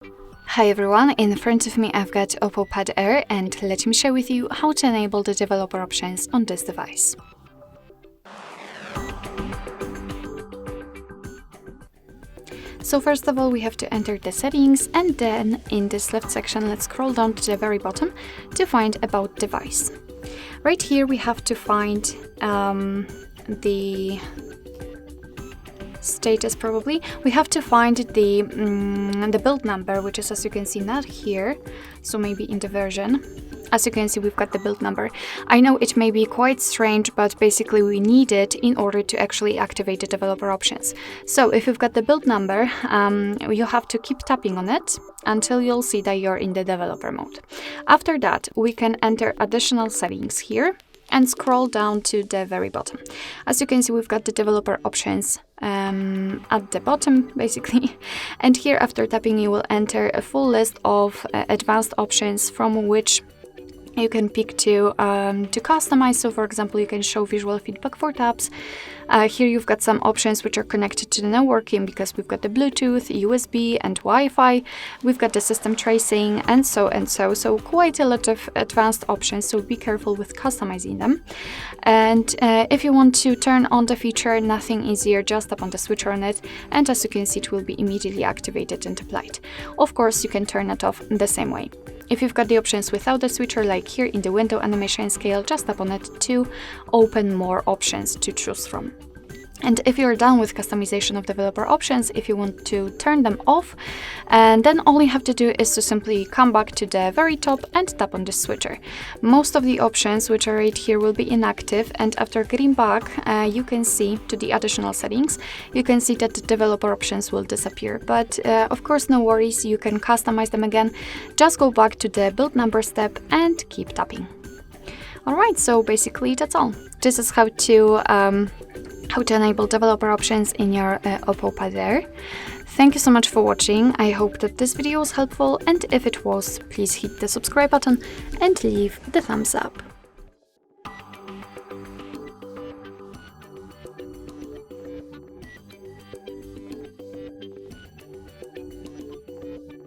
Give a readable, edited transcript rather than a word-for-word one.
Hi everyone, in front of me I've got OPPO Pad Air, and let me share with you how to enable the developer options on this device. So first of all, we have to enter the settings, and then in this left section, let's scroll down to the very bottom to find About Device. Right here we have to find the status. Probably we have to find the build number, which is, as you can see, not here, so maybe in the version. As you can see, we've got the build number. I know it may be quite strange, but basically we need it in order to actually activate the developer options. So if you've got the build number, you have to keep tapping on it until you'll see that you're in the developer mode. After that, we can enter additional settings here and scroll down to the very bottom. As you can see, we've got the developer options at the bottom, basically. And here, after tapping, you will enter a full list of advanced options from which you can pick to customize. So for example, you can show visual feedback for tabs. Here you've got some options which are connected to the networking, because we've got the Bluetooth, USB and Wi-Fi. We've got the system tracing and so. So quite a lot of advanced options, so be careful with customizing them. And if you want to turn on the feature, nothing easier, just tap on the switcher on it, and as you can see, it will be immediately activated and applied. Of course, you can turn it off the same way. If you've got the options without the switcher, like here in the window animation scale, just tap on it to open more options to choose from. And if you're done with customization of developer options, if you want to turn them off, and then all you have to do is to simply come back to the very top and tap on the switcher. Most of the options which are right here will be inactive, and after getting back, you can see to the additional settings, you can see that the developer options will disappear. But of course, no worries, you can customize them again. Just go back to the build number step and keep tapping. Alright, so basically that's all. This is how to enable developer options in your OPPO Pad Air. Thank you so much for watching. I hope that this video was helpful, and if it was, please hit the subscribe button and leave the thumbs up.